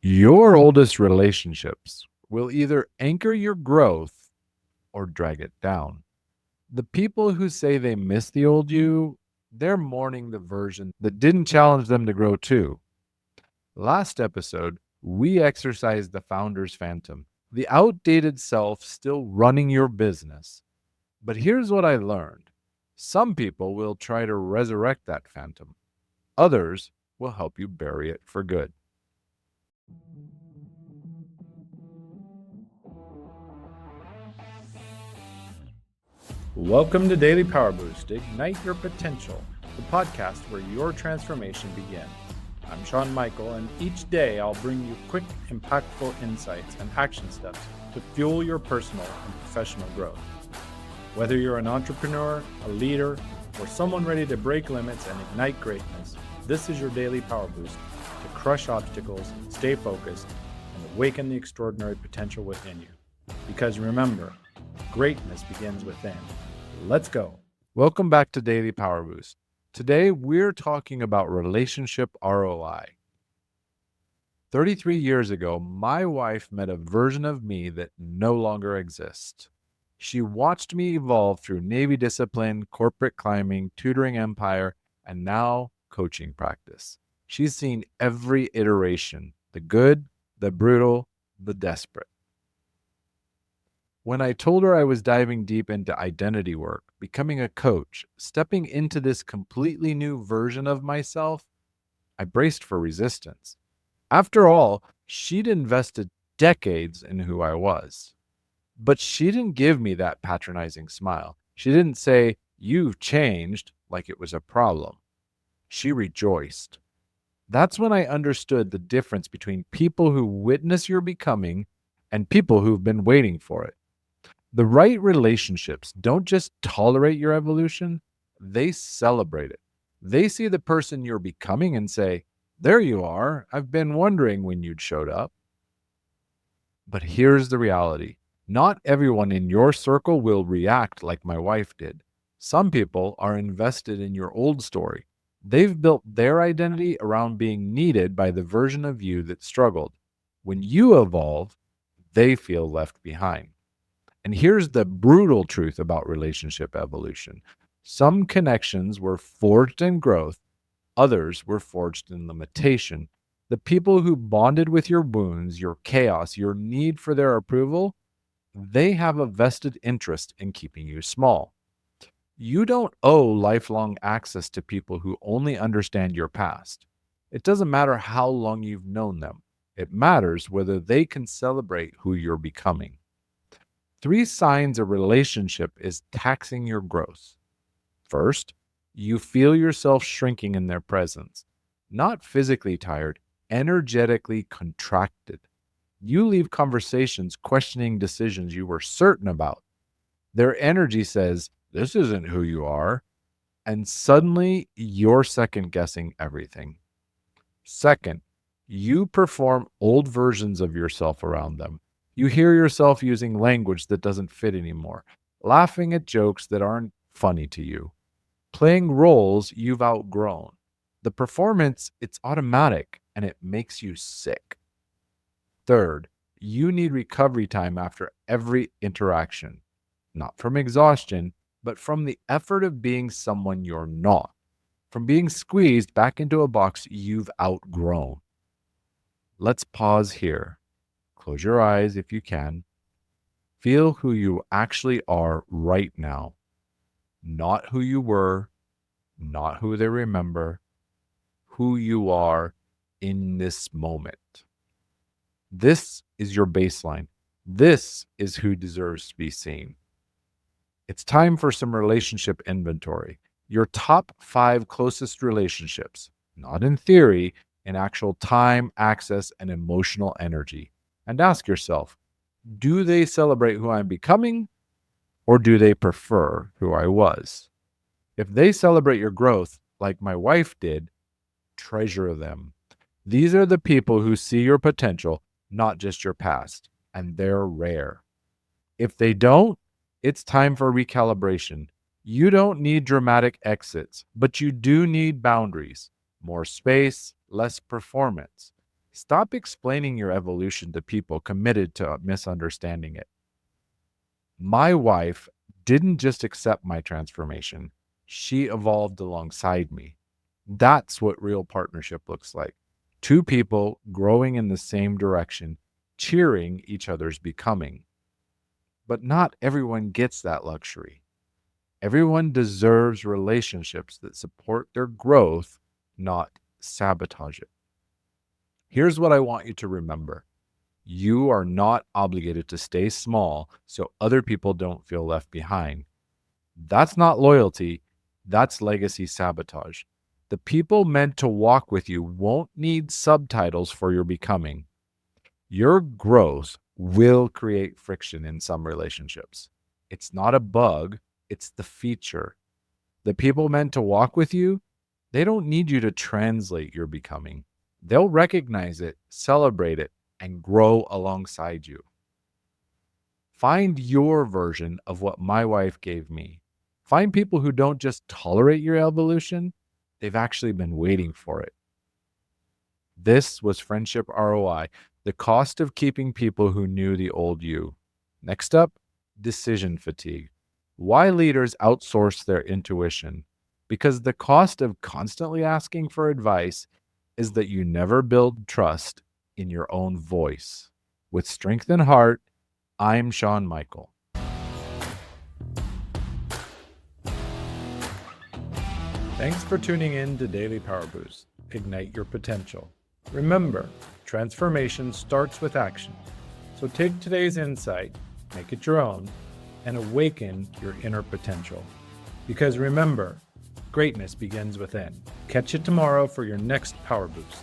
Your oldest relationships will either anchor your growth or drag it down. The people who say they miss the old you, they're mourning the version that didn't challenge them to grow too. Last episode, we exercised the founder's phantom, the outdated self still running your business. But here's what I learned: some people will try to resurrect that phantom, others will help you bury it for good. Welcome to Daily Power Boost. Ignite your potential, the podcast where your transformation begins. I'm Sean Michael, and each day I'll bring you quick, impactful insights and action steps to fuel your personal and professional growth. Whether you're an entrepreneur, a leader, or someone ready to break limits and ignite greatness, this is your daily power boost to crush obstacles, stay focused, and awaken the extraordinary potential within you. Because remember, greatness begins within. Let's go. Welcome back to Daily Power Boost. Today, we're talking about relationship ROI. 33 years ago, my wife met a version of me that no longer exists. She watched me evolve through Navy discipline, corporate climbing, tutoring empire, and now coaching practice. She's seen every iteration: the good, the brutal, the desperate. When I told her I was diving deep into identity work, becoming a coach, stepping into this completely new version of myself, I braced for resistance. After all, she'd invested decades in who I was. But she didn't give me that patronizing smile. She didn't say, "You've changed," like it was a problem. She rejoiced. That's when I understood the difference between people who witness your becoming and people who've been waiting for it. The right relationships don't just tolerate your evolution, they celebrate it. They see the person you're becoming and say, "There you are. I've been wondering when you'd showed up." But here's the reality: not everyone in your circle will react like my wife did. Some people are invested in your old story. They've built their identity around being needed by the version of you that struggled. When you evolve, they feel left behind. And here's the brutal truth about relationship evolution: some connections were forged in growth, others were forged in limitation. The people who bonded with your wounds, your chaos, your need for their approval, they have a vested interest in keeping you small. You don't owe lifelong access to people who only understand your past. It doesn't matter how long you've known them. It matters whether they can celebrate who you're becoming. 3 signs a relationship is taxing your growth. First, you feel yourself shrinking in their presence. Not physically tired, energetically contracted. You leave conversations questioning decisions you were certain about. Their energy says, "This isn't who you are." And suddenly, you're second guessing everything. Second, you perform old versions of yourself around them. You hear yourself using language that doesn't fit anymore, laughing at jokes that aren't funny to you, playing roles you've outgrown. The performance, it's automatic and it makes you sick. Third, you need recovery time after every interaction, not from exhaustion, but from the effort of being someone you're not, from being squeezed back into a box you've outgrown. Let's pause here. Close your eyes if you can. Feel who you actually are right now, not who you were, not who they remember, who you are in this moment. This is your baseline. This is who deserves to be seen. It's time for some relationship inventory. Your top 5 closest relationships, not in theory, in actual time, access, and emotional energy. And ask yourself, do they celebrate who I'm becoming, or do they prefer who I was? If they celebrate your growth, like my wife did, treasure them. These are the people who see your potential, not just your past, and they're rare. If they don't, it's time for recalibration. You don't need dramatic exits, but you do need boundaries: more space, less performance. Stop explaining your evolution to people committed to misunderstanding it. My wife didn't just accept my transformation, she evolved alongside me. That's what real partnership looks like. Two people growing in the same direction, cheering each other's becoming. But not everyone gets that luxury. Everyone deserves relationships that support their growth, not sabotage it. Here's what I want you to remember: you are not obligated to stay small so other people don't feel left behind. That's not loyalty, that's legacy sabotage. The people meant to walk with you won't need subtitles for your becoming. Your growth will create friction in some relationships. It's not a bug, it's the feature. The people meant to walk with you, they don't need you to translate your becoming. They'll recognize it, celebrate it, and grow alongside you. Find your version of what my wife gave me. Find people who don't just tolerate your evolution, they've actually been waiting for it. This was Friendship ROI, the cost of keeping people who knew the old you. Next up, decision fatigue. Why leaders outsource their intuition. Because the cost of constantly asking for advice is that you never build trust in your own voice. With strength and heart, I'm Sean Michael. Thanks for tuning in to Daily Power Boost. Ignite your potential. Remember, transformation starts with action. So take today's insight, make it your own, and awaken your inner potential. Because remember, greatness begins within. Catch you tomorrow for your next Power Boost.